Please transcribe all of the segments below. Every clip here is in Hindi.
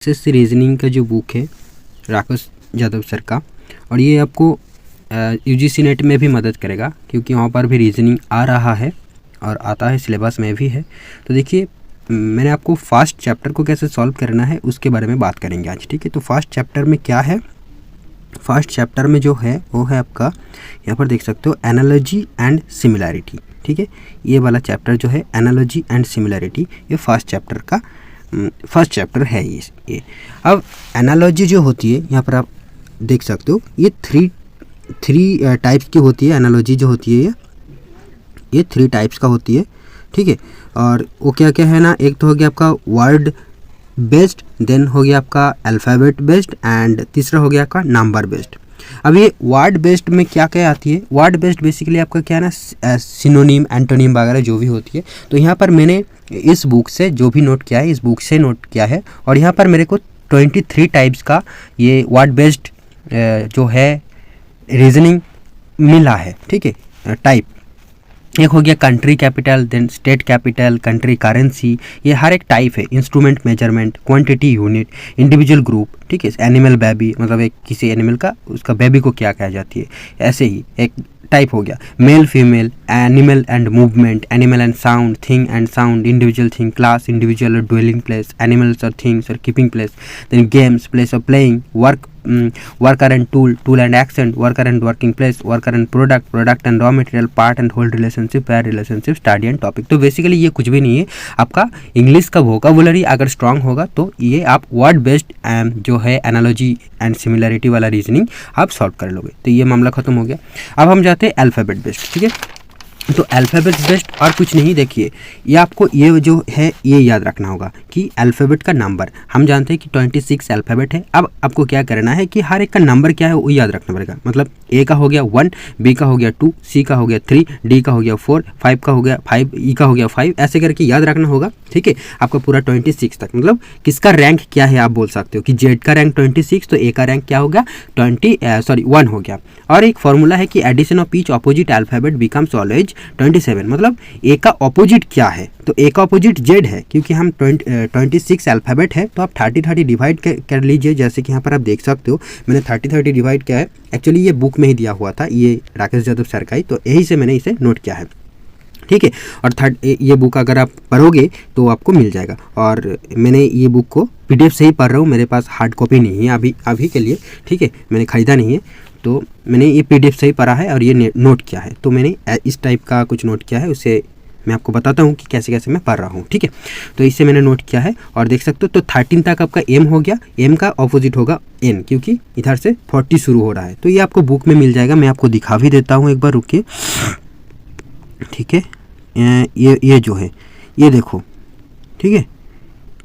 एसएससी रीजनिंग का जो बुक है राकेश यादव सर का, और ये आपको यूजीसी नेट में भी मदद करेगा क्योंकि वहाँ पर भी रीजनिंग आ रहा है और आता है, सिलेबस में भी है। तो देखिए मैंने आपको फर्स्ट चैप्टर को कैसे सॉल्व करना है उसके बारे में बात करेंगे आज, ठीक है। तो फर्स्ट चैप्टर में क्या है, फर्स्ट चैप्टर में जो है वो है आपका, यहाँ पर देख सकते हो एनालॉजी एंड सिमिलैरिटी, ठीक है। ये वाला चैप्टर जो है एनालॉजी एंड सिमिलैरिटी, ये फर्स्ट चैप्टर है ये। अब एनालॉजी जो होती है यहाँ पर आप देख सकते हो, ये थ्री टाइप्स की होती है। एनालॉजी जो होती है ये 3 टाइप्स का होती है, ठीक है। और वो क्या क्या है ना, एक तो हो गया आपका वर्ड बेस्ड, देन हो गया आपका अल्फ़ाबेट बेस्ड, एंड तीसरा हो गया आपका नंबर बेस्ड। अब ये वर्ड बेस्ड में क्या क्या आती है, वर्ड बेस्ड बेसिकली आपका क्या है ना, सिनोनिम एंटोनिम वगैरह जो भी होती है। तो यहाँ पर मैंने इस बुक से जो भी नोट किया है, इस बुक से नोट किया है, और यहाँ पर मेरे को 23 टाइप्स का ये वर्ड बेस्ड जो है रीजनिंग मिला है, ठीक है। टाइप एक हो गया country capital, then state capital, country currency, ये हर एक टाइप है। Instrument measurement, quantity unit, individual group, ठीक है। एनिमल बेबी, मतलब एक किसी एनिमल का उसका बेबी को क्या कहा जाती है, ऐसे ही एक टाइप हो गया। Male female, animal and movement, animal and sound, thing and sound, individual thing, class, individual और ड्वेलिंग प्लेस, एनिमल्स और थिंग्स और keeping place, then games, place of playing, worker and tool and action, worker and working place, worker and product and raw material, part and whole relationship, pair relationship, study and topic। तो बेसिकली ये कुछ भी नहीं है, आपका इंग्लिश का वोकाबुलरी अगर स्ट्रांग होगा तो ये आप वर्ड बेस्ड जो है एनालॉजी एंड सिमिलैरिटी वाला रीजनिंग आप सॉल्व कर लोगे। तो ये मामला खत्म हो गया। अब हम जाते हैं अल्फ़ाबेट बेस्ड, ठीक है। तो अल्फ़ाबेट बेस्ड और कुछ नहीं, देखिए ये आपको ये जो है ये याद रखना होगा कि अल्फ़ाबेट का नंबर, हम जानते हैं कि 26 अल्फ़ाबेट है। अब आपको क्या करना है कि हर एक का नंबर क्या है वो याद रखना पड़ेगा। मतलब ए का हो गया 1, बी का हो गया 2, सी का हो गया 3, डी का हो गया 4, 5 का हो गया 5, ई का हो गया 5, ऐसे करके याद रखना होगा, ठीक है। आपका पूरा 26 तक, मतलब किसका रैंक क्या है आप बोल सकते हो कि जेड का रैंक 26, तो ए का रैंक क्या होगा 1 हो गया। और एक फॉर्मूला है कि addition of each opposite alphabet becomes always 27, मतलब ए का ऑपोजिट क्या है, तो ए का ऑपोजिट जेड है, क्योंकि हम 26 अल्फ़ाबेट है तो आप 30 डिवाइड कर लीजिए। जैसे कि यहाँ पर आप देख सकते हो मैंने 30 डिवाइड किया है। एक्चुअली ये बुक में ही दिया हुआ था, ये राकेश यादव सर का ही, तो यही से मैंने इसे नोट किया है, ठीक है। और ये बुक अगर आप पढ़ोगे तो आपको मिल जाएगा। और मैंने ये बुक को PDF से ही पढ़ रहा हूँ, मेरे पास हार्ड कॉपी नहीं है अभी के लिए, ठीक है। मैंने ख़रीदा नहीं है, तो मैंने ये PDF से ही पढ़ा है और ये नोट किया है। तो मैंने इस टाइप का कुछ नोट किया है, उससे मैं आपको बताता हूँ कि कैसे कैसे मैं पढ़ रहा हूँ, ठीक है। तो इससे मैंने नोट किया है और देख सकते हो। तो 13 तक आपका M हो गया, M का ऑपोजिट होगा N, क्योंकि इधर से 40 शुरू हो रहा है। तो ये आपको बुक में मिल जाएगा, मैं आपको दिखा भी देता हूँ एक बार, रुकिए, ठीक है। ये जो है ये देखो, ठीक है।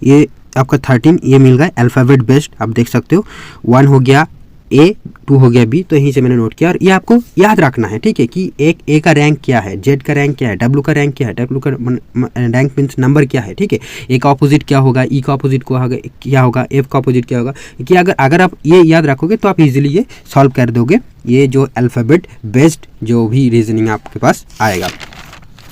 ये आपका 13 ये मिल गया अल्फ़ाबेट बेस्ड, आप देख सकते हो। 1 हो गया A, 2 हो गया B, तो यहीं से मैंने नोट किया। और ये आपको याद रखना है, ठीक है, कि एक A का रैंक क्या है, Z का रैंक क्या है, W का रैंक क्या है, W का रैंक मीन्स नंबर क्या है, ठीक है। A का ऑपोजिट क्या होगा, E का ऑपोजिट क्या होगा, F का ऑपोजिट क्या होगा, कि अगर आप ये याद रखोगे तो आप इजीली ये सॉल्व कर दोगे, ये जो अल्फ़ाबेट बेस्ड जो भी रीजनिंग आपके पास आएगा।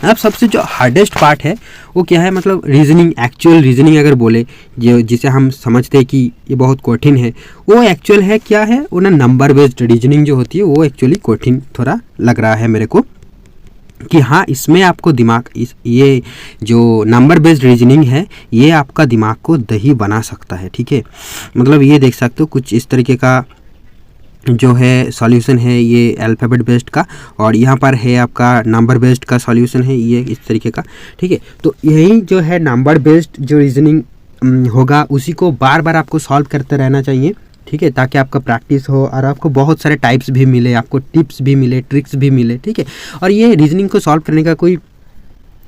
अब सबसे जो हार्डेस्ट पार्ट है वो क्या है, मतलब रीजनिंग, एक्चुअल रीजनिंग अगर बोले, जो जिसे हम समझते हैं कि ये बहुत कठिन है, वो एक्चुअल है क्या है, वो ना नंबर बेस्ड रीजनिंग जो होती है वो एक्चुअली कठिन थोड़ा लग रहा है मेरे को, कि हाँ इसमें आपको दिमाग, ये जो नंबर बेस्ड रीजनिंग है ये आपका दिमाग को दही बना सकता है, ठीक है। मतलब ये देख सकते हो कुछ इस तरीके का जो है सॉल्यूशन है ये अल्फ़ाबेट बेस्ड का, और यहाँ पर है आपका नंबर बेस्ड का सॉल्यूशन है ये इस तरीके का, ठीक है। तो यही जो है नंबर बेस्ड जो रीजनिंग होगा उसी को बार बार आपको सॉल्व करते रहना चाहिए, ठीक है, ताकि आपका प्रैक्टिस हो और आपको बहुत सारे टाइप्स भी मिले, आपको टिप्स भी मिले, ट्रिक्स भी मिले, ठीक है। और ये रीजनिंग को सॉल्व करने का कोई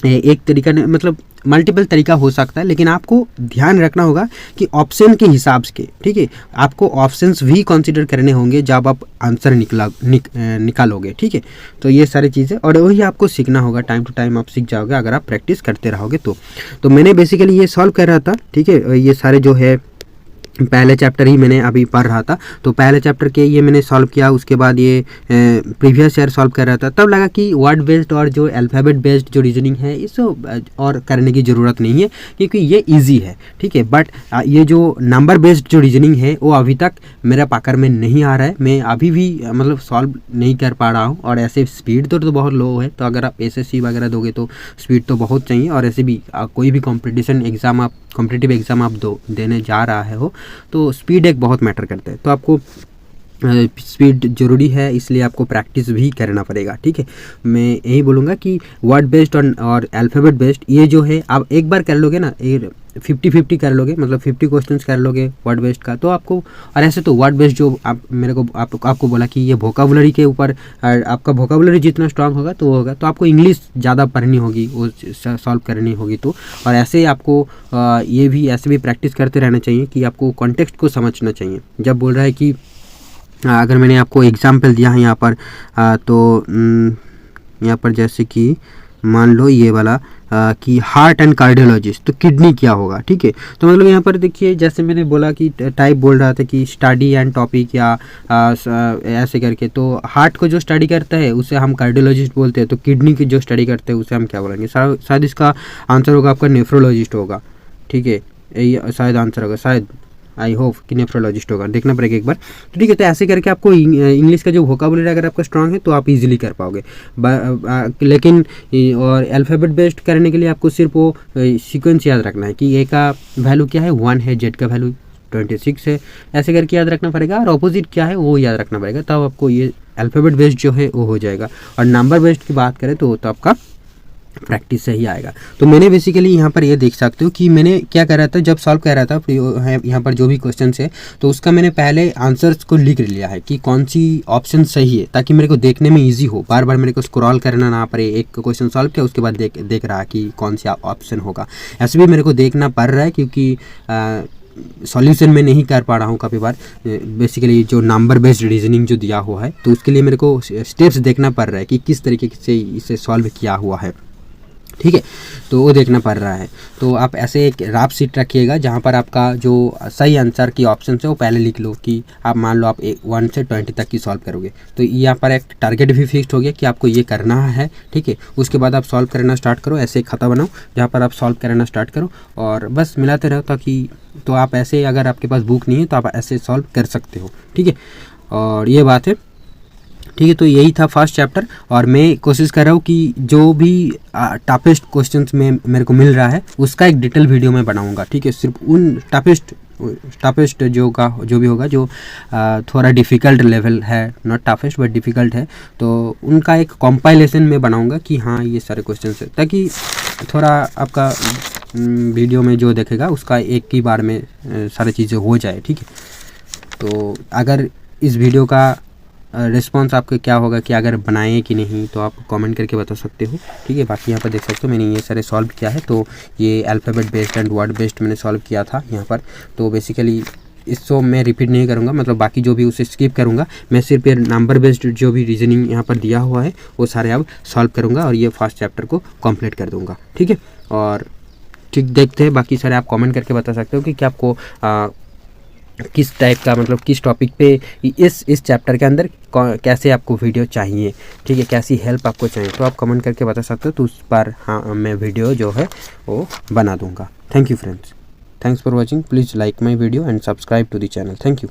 एक तरीका नहीं, मतलब मल्टीपल तरीका हो सकता है, लेकिन आपको ध्यान रखना होगा कि ऑप्शन के हिसाब से, ठीक है, आपको ऑप्शंस भी कंसीडर करने होंगे जब आप आंसर निकालोगे, ठीक है। तो ये सारी चीज़ें, और वही आपको सीखना होगा, टाइम टू टाइम आप सीख जाओगे अगर आप प्रैक्टिस करते रहोगे तो मैंने बेसिकली ये सॉल्व कर रहा था, ठीक है। ये सारे जो है पहले चैप्टर ही मैंने अभी पढ़ रहा था, तो पहले चैप्टर के ये मैंने सॉल्व किया, उसके बाद ये प्रीवियस ईयर सॉल्व कर रहा था, तब लगा कि वर्ड बेस्ड और जो अल्फ़ाबेट बेस्ड जो रीजनिंग है इसको और करने की ज़रूरत नहीं है क्योंकि ये इजी है, ठीक है। बट ये जो नंबर बेस्ड जो रीजनिंग है वो अभी तक मेरा पकड़ में नहीं आ रहा है, मैं अभी भी मतलब सॉल्व नहीं कर पा रहा हूँ। और ऐसे स्पीड तो बहुत लो है, तो अगर आप SSC वगैरह दोगे तो स्पीड तो बहुत चाहिए। और ऐसे भी कोई भी कॉम्पिटिटिव एग्ज़ाम आप देने जा रहा है हो तो स्पीड एक बहुत मैटर करता है, तो आपको स्पीड ज़रूरी है, इसलिए आपको प्रैक्टिस भी करना पड़ेगा, ठीक है। मैं यही बोलूँगा कि वर्ड बेस्ड और अल्फ़ाबेट बेस्ड ये जो है आप एक बार कर लोगे ना, 50-50 कर लोगे, मतलब 50 क्वेश्चंस कर लोगे वर्ड बेस्ड का, तो आपको। और ऐसे तो वर्ड बेस्ड जो आपको बोला कि ये वोकाबुलरी के ऊपर, आपका वोकाबुलरी जितना स्ट्रांग होगा तो होगा, तो आपको इंग्लिश ज़्यादा पढ़नी होगी, वो सॉल्व करनी होगी। तो और ऐसे आपको ऐसे भी प्रैक्टिस करते रहना चाहिए कि आपको कॉन्टेक्स्ट को समझना चाहिए। जब बोल रहा है कि अगर मैंने आपको एग्जाम्पल दिया है यहाँ पर, तो यहाँ पर जैसे कि मान लो ये वाला कि हार्ट एंड कार्डियोलॉजिस्ट, तो किडनी क्या होगा, ठीक है। तो मतलब यहाँ पर देखिए, जैसे मैंने बोला कि टाइप बोल रहा था कि स्टडी एंड टॉपिक या ऐसे करके, तो हार्ट को जो स्टडी करता है उसे हम कार्डियोलॉजिस्ट बोलते हैं, तो किडनी की जो स्टडी करते हैं उसे हम क्या बोलेंगे। शायद इसका आंसर होगा आपका नेफ्रोलॉजिस्ट होगा, ठीक है, यही शायद आंसर होगा, शायद आई होप कि नेफ्रोलॉजिस्ट होगा, देखना पड़ेगा एक बार, ठीक है। तो ऐसे करके आपको इंग्लिश का जो वोकाबुलरी अगर आपका स्ट्रांग है तो आप इजीली कर पाओगे। लेकिन और अल्फ़ाबेट बेस्ड करने के लिए आपको सिर्फ वो सीक्वेंस याद रखना है कि ए का वैल्यू क्या है 1 है, जेड का वैल्यू 26 है, ऐसे करके याद रखना पड़ेगा। और अपोजिट क्या है वो याद रखना पड़ेगा, तब आपको ये अल्फ़ाबेट बेस्ड जो है वो हो जाएगा। और नंबर बेस्ड की बात करें तो आपका प्रैक्टिस से ही आएगा। तो मैंने बेसिकली यहाँ पर ये देख सकते हो कि मैंने क्या कर रहा था, जब सॉल्व कर रहा था यहाँ पर जो भी क्वेश्चन है, तो उसका मैंने पहले आंसर्स को लिख लिया है कि कौन सी ऑप्शन सही है, ताकि मेरे को देखने में इजी हो, बार बार मेरे को स्क्रॉल करना ना पड़े। एक क्वेश्चन सॉल्व किया उसके बाद देख रहा कि कौन सा ऑप्शन होगा, ऐसे भी मेरे को देखना पड़ रहा है क्योंकि सॉल्यूशन में नहीं कर पा रहा हूँ कभी बार। बेसिकली जो नंबर बेस्ड रीजनिंग जो दिया हुआ है, तो उसके लिए मेरे को स्टेप्स देखना पड़ रहा है कि किस तरीके से इसे सॉल्व किया हुआ है, ठीक है, तो वो देखना पड़ रहा है। तो आप ऐसे एक रफ शीट रखिएगा जहाँ पर आपका जो सही आंसर की ऑप्शन है वो पहले लिख लो कि आप मान लो आप 1 से 20 तक की सॉल्व करोगे, तो यहाँ पर एक टारगेट भी फिक्स हो गया कि आपको ये करना है, ठीक है। उसके बाद आप सॉल्व करना स्टार्ट करो, ऐसे एक खाता बनाओ जहाँ पर आप सॉल्व करना स्टार्ट करो और बस मिलाते रहो, ताकि तो आप ऐसे, अगर आपके पास बुक नहीं है तो आप ऐसे सॉल्व कर सकते हो, ठीक है। और ये बात है, ठीक है। तो यही था फर्स्ट चैप्टर, और मैं कोशिश कर रहा हूँ कि जो भी टफेस्ट क्वेश्चंस में मेरे को मिल रहा है उसका एक डिटेल वीडियो मैं बनाऊँगा, ठीक है। सिर्फ उन टफेस्ट जो भी होगा जो थोड़ा डिफ़िकल्ट लेवल है, नॉट टफेस्ट बट डिफ़िकल्ट है, तो उनका एक कंपाइलेशन में बनाऊँगा कि हाँ ये सारे क्वेश्चंस है, ताकि थोड़ा आपका वीडियो में जो देखेगा उसका एक ही बार में सारी चीज़ें हो जाए, ठीक है। तो अगर इस वीडियो का रिस्पॉन्स आपके क्या होगा कि अगर बनाएं कि नहीं, तो आप कमेंट करके बता सकते हो, ठीक है। बाकी यहाँ पर देख सकते हो मैंने ये सारे सॉल्व किया है, तो ये alphabet based and word based मैंने सॉल्व किया था यहाँ पर। तो बेसिकली इसको मैं रिपीट नहीं करूँगा, मतलब बाकी जो भी उसे स्किप करूँगा, मैं सिर्फ ये नंबर बेस्ड जो भी रीजनिंग यहाँ पर दिया हुआ है वो सारे अब सॉल्व करूँगा और ये फर्स्ट चैप्टर को कंप्लीट कर दूँगा, ठीक है। और ठीक, देखते हैं बाकी सारे आप कमेंट करके बता सकते हो कि क्या आपको किस टाइप का, मतलब किस टॉपिक पे इस चैप्टर के अंदर कैसे आपको वीडियो चाहिए, ठीक है, कैसी हेल्प आपको चाहिए, तो आप कमेंट करके बता सकते हो। तो उस पर हाँ मैं वीडियो जो है वो बना दूंगा। Thank you friends, thanks for watching, please like my video and subscribe to the channel. Thank you.